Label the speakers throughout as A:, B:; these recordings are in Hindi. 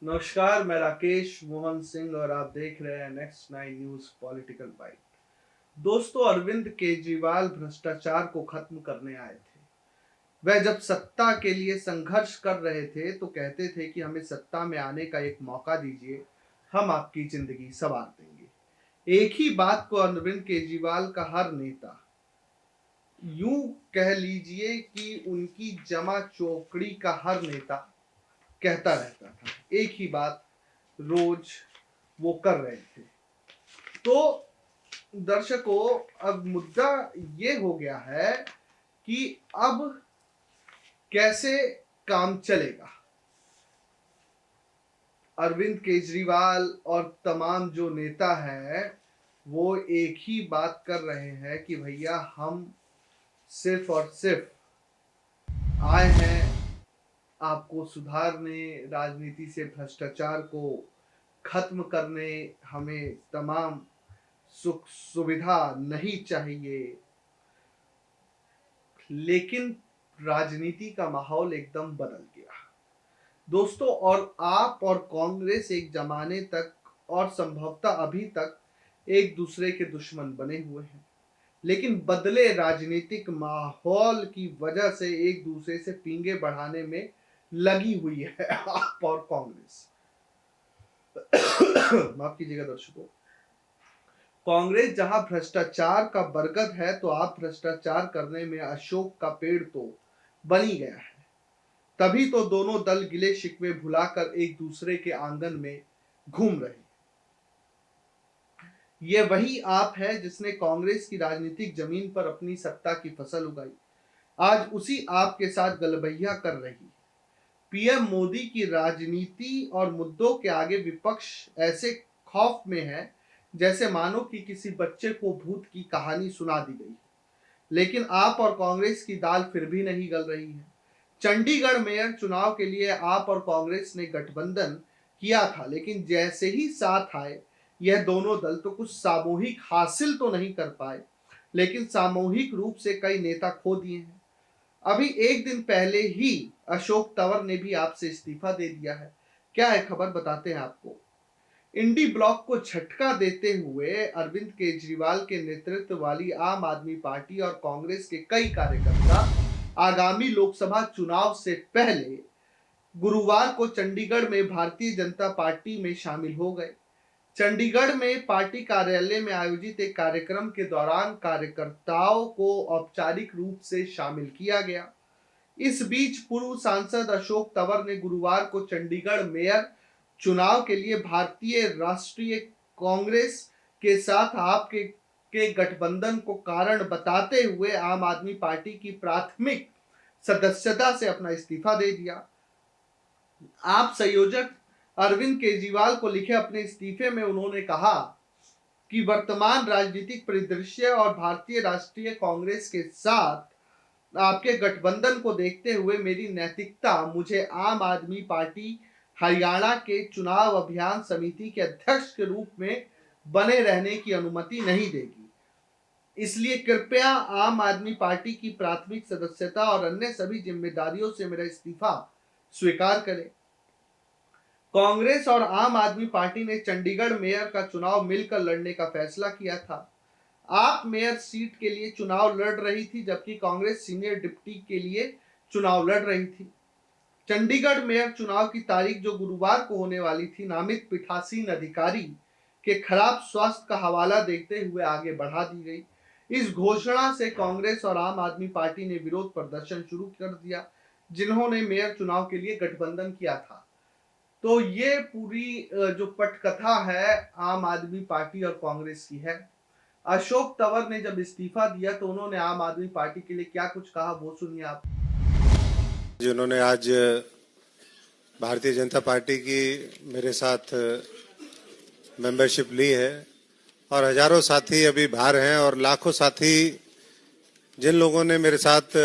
A: नमस्कार, मैं राकेश मोहन सिंह और आप देख रहे हैं नेक्स्ट 9 न्यूज पॉलिटिकल बाइट। दोस्तों, अरविंद केजरीवाल भ्रष्टाचार को खत्म करने आए थे। वह जब सत्ता के लिए संघर्ष कर रहे थे तो कहते थे कि हमें सत्ता में आने का एक मौका दीजिए, हम आपकी जिंदगी संवार देंगे। एक ही बात को अरविंद केजरीवाल का हर नेता, यूं कह लीजिए कि उनकी जमा चौकड़ी का हर नेता कहता रहता था। एक ही बात रोज वो कर रहे थे। तो दर्शकों, अब मुद्दा ये हो गया है कि अब कैसे काम चलेगा। अरविंद केजरीवाल और तमाम जो नेता हैं वो एक ही बात कर रहे हैं कि भैया हम सिर्फ और सिर्फ आए हैं आपको सुधारने, राजनीति से भ्रष्टाचार को खत्म करने, हमें तमाम सुख सुविधा नहीं चाहिए। लेकिन राजनीति का माहौल एकदम बदल गया दोस्तों, और आप और कांग्रेस एक जमाने तक और संभवतः अभी तक एक दूसरे के दुश्मन बने हुए हैं, लेकिन बदले राजनीतिक माहौल की वजह से एक दूसरे से पींगे बढ़ाने में लगी हुई है आप और कांग्रेस। माफ कीजिएगा दर्शकों, कांग्रेस जहां भ्रष्टाचार का बरगद है तो आप भ्रष्टाचार करने में अशोक का पेड़ तो बन ही गया है। तभी तो दोनों दल गिले शिकवे भुलाकर एक दूसरे के आंगन में घूम रहे। ये वही आप है जिसने कांग्रेस की राजनीतिक जमीन पर अपनी सत्ता की फसल उगाई, आज उसी आप के साथ गलबैया कर रही। पीएम मोदी की राजनीति और मुद्दों के आगे विपक्ष ऐसे खौफ में है जैसे मानो कि किसी बच्चे को भूत की कहानी सुना दी गई। लेकिन आप और कांग्रेस की दाल फिर भी नहीं गल रही है। चंडीगढ़ मेयर चुनाव के लिए आप और कांग्रेस ने गठबंधन किया था, लेकिन जैसे ही साथ आए यह दोनों दल तो कुछ सामूहिक हासिल तो नहीं कर पाए, लेकिन सामूहिक रूप से कई नेता खो दिए हैं। अभी एक दिन पहले ही अशोक तंवर ने भी आपसे इस्तीफा दे दिया है। क्या है खबर, बताते हैं आपको। इंडी ब्लॉक को झटका देते हुए अरविंद केजरीवाल के नेतृत्व वाली आम आदमी पार्टी और कांग्रेस के कई कार्यकर्ता आगामी लोकसभा चुनाव से पहले गुरुवार को चंडीगढ़ में भारतीय जनता पार्टी में शामिल हो गए। चंडीगढ़ में पार्टी कार्यालय में आयोजित एक कार्यक्रम के दौरान कार्यकर्ताओं को औपचारिक रूप से शामिल किया गया। इस बीच पूर्व सांसद अशोक तंवर ने गुरुवार को चंडीगढ़ मेयर चुनाव के लिए भारतीय राष्ट्रीय कांग्रेस के साथ आपके गठबंधन को कारण बताते हुए आम आदमी पार्टी की प्राथमिक सदस्यता से अपना इस्तीफा दे दिया। आप संयोजक अरविंद केजरीवाल को लिखे अपने इस्तीफे में उन्होंने कहा कि वर्तमान राजनीतिक परिदृश्य और भारतीय राष्ट्रीय कांग्रेस के साथ आपके गठबंधन को देखते हुए मेरी नैतिकता मुझे आम आदमी पार्टी हरियाणा के चुनाव अभियान समिति के अध्यक्ष के रूप में बने रहने की अनुमति नहीं देगी। इसलिए कृपया आम आदमी पार्टी की प्राथमिक सदस्यता और अन्य सभी जिम्मेदारियों से मेरा इस्तीफा स्वीकार करें। कांग्रेस और आम आदमी पार्टी ने चंडीगढ़ मेयर का चुनाव मिलकर लड़ने का फैसला किया था। आप मेयर सीट के लिए चुनाव लड़ रही थी, जबकि कांग्रेस सीनियर डिप्टी के लिए चुनाव लड़ रही थी। चंडीगढ़ मेयर चुनाव की तारीख जो गुरुवार को होने वाली थी, नामित पीठासीन अधिकारी के खराब स्वास्थ्य का हवाला देखते हुए आगे बढ़ा दी गई। इस घोषणा से कांग्रेस और आम आदमी पार्टी ने विरोध प्रदर्शन शुरू कर दिया, जिन्होंने मेयर चुनाव के लिए गठबंधन किया था। तो ये पूरी जो पटकथा है आम आदमी पार्टी और कांग्रेस की है। अशोक तंवर ने जब इस्तीफा दिया तो उन्होंने आम आदमी पार्टी के लिए क्या कुछ कहा, वो सुनिए आप।
B: जिन्होंने आज भारतीय जनता पार्टी की मेरे साथ मेंबरशिप ली है, और हजारों साथी अभी बाहर हैं, और लाखों साथी जिन लोगों ने मेरे साथ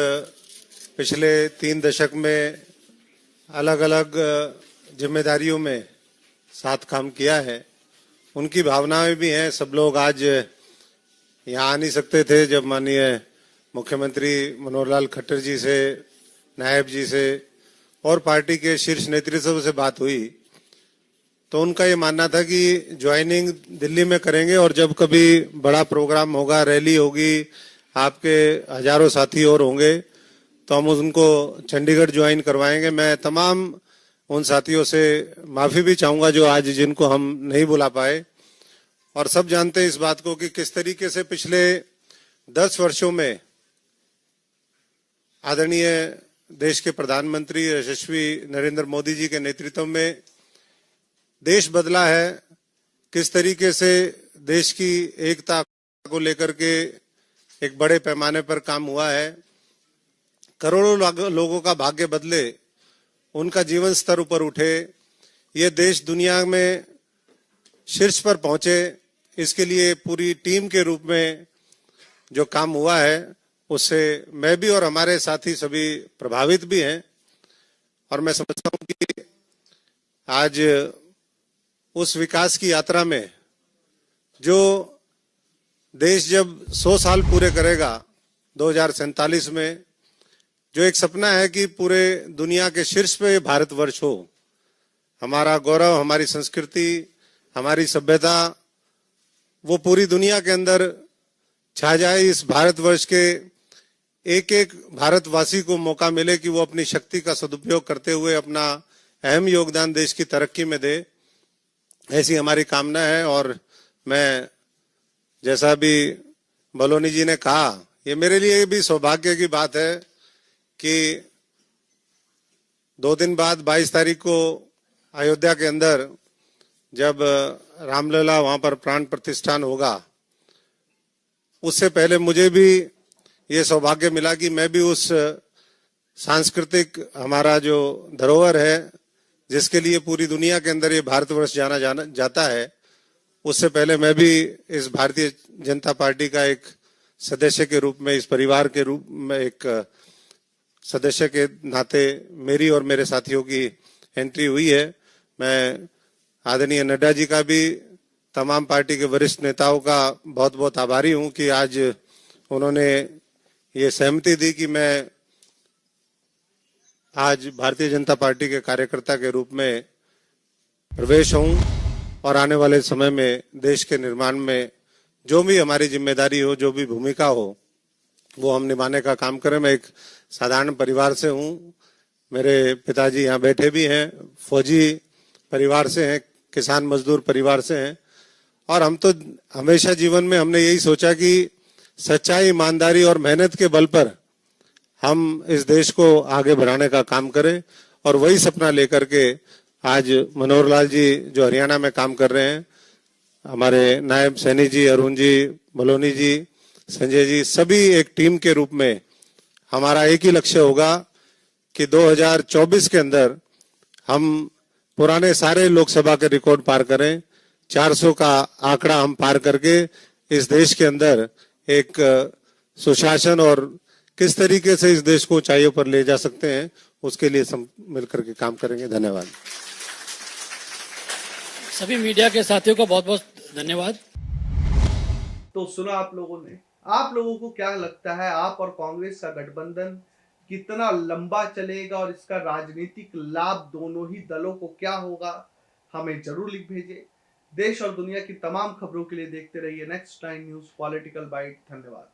B: पिछले 3 दशक में अलग अलग जिम्मेदारियों में साथ काम किया है, उनकी भावनाएं भी हैं। सब लोग आज यहाँ आ नहीं सकते थे जब माननीय मुख्यमंत्री मनोहर लाल खट्टर जी से, नायब जी से और पार्टी के शीर्ष नेतृत्व से बात हुई, तो उनका ये मानना था कि ज्वाइनिंग दिल्ली में करेंगे और जब कभी बड़ा प्रोग्राम होगा, रैली होगी, आपके हजारों साथी और होंगे, तो हम उनको चंडीगढ़ ज्वाइन करवाएंगे। मैं तमाम उन साथियों से माफी भी चाहूंगा जो आज जिनको हम नहीं बुला पाए। और सब जानते हैं इस बात को कि किस तरीके से पिछले 10 वर्षों में आदरणीय देश के प्रधानमंत्री यशस्वी नरेंद्र मोदी जी के नेतृत्व में देश बदला है, किस तरीके से देश की एकता को लेकर के एक बड़े पैमाने पर काम हुआ है, करोड़ों लोगों का भाग्य बदले, उनका जीवन स्तर ऊपर उठे, ये देश दुनिया में शीर्ष पर पहुंचे, इसके लिए पूरी टीम के रूप में जो काम हुआ है उससे मैं भी और हमारे साथी सभी प्रभावित भी हैं। और मैं समझता हूं कि आज उस विकास की यात्रा में जो देश जब 100 साल पूरे करेगा 2047 में, जो एक सपना है कि पूरे दुनिया के शीर्ष पे भारतवर्ष हो, हमारा गौरव, हमारी संस्कृति, हमारी सभ्यता वो पूरी दुनिया के अंदर छा जाए, इस भारतवर्ष के एक एक भारतवासी को मौका मिले कि वो अपनी शक्ति का सदुपयोग करते हुए अपना अहम योगदान देश की तरक्की में दे, ऐसी हमारी कामना है। और मैं जैसा भी बलोनी जी ने कहा, ये मेरे लिए भी सौभाग्य की बात है कि 2 दिन बाद 22 तारीख को अयोध्या के अंदर जब रामलला वहां पर प्राण प्रतिष्ठान होगा, उससे पहले मुझे भी ये सौभाग्य मिला कि मैं भी उस सांस्कृतिक हमारा जो धरोहर है जिसके लिए पूरी दुनिया के अंदर ये भारतवर्ष जाना जाता है, उससे पहले मैं भी इस भारतीय जनता पार्टी का एक सदस्य के रूप में, इस परिवार के रूप में एक सदस्य के नाते मेरी और मेरे साथियों की एंट्री हुई है। मैं आदरणीय नड्डा जी का भी, तमाम पार्टी के वरिष्ठ नेताओं का बहुत बहुत आभारी हूं कि आज उन्होंने ये सहमति दी कि मैं आज भारतीय जनता पार्टी के कार्यकर्ता के रूप में प्रवेश हूं और आने वाले समय में देश के निर्माण में जो भी हमारी जिम्मेदारी हो, जो भी भूमिका हो, वो हम निभाने का काम करें। मैं एक साधारण परिवार से हूं, मेरे पिताजी यहाँ बैठे भी हैं, फौजी परिवार से हैं, किसान मजदूर परिवार से हैं, और हम तो हमेशा जीवन में हमने यही सोचा कि सच्चाई, ईमानदारी और मेहनत के बल पर हम इस देश को आगे बढ़ाने का काम करें। और वही सपना लेकर के आज मनोहर लाल जी जो हरियाणा में काम कर रहे हैं, हमारे नायब सैनी जी, अरुण जी, बलोनी जी, संजय जी, सभी एक टीम के रूप में हमारा एक ही लक्ष्य होगा कि 2024 के अंदर हम पुराने सारे लोकसभा के रिकॉर्ड पार करें, 400 का आंकड़ा हम पार करके इस देश के अंदर एक सुशासन और किस तरीके से इस देश को ऊंचाइयों पर ले जा सकते हैं, उसके लिए सब मिलकर के काम करेंगे। धन्यवाद।
C: सभी मीडिया के साथियों को बहुत बहुत धन्यवाद।
A: तो सुना आप लोगों ने, आप लोगों को क्या लगता है, आप और कांग्रेस का गठबंधन कितना लंबा चलेगा और इसका राजनीतिक लाभ दोनों ही दलों को क्या होगा, हमें जरूर लिख भेजिए। देश और दुनिया की तमाम खबरों के लिए देखते रहिए नेक्स्ट 9 न्यूज पॉलिटिकल बाइट। धन्यवाद।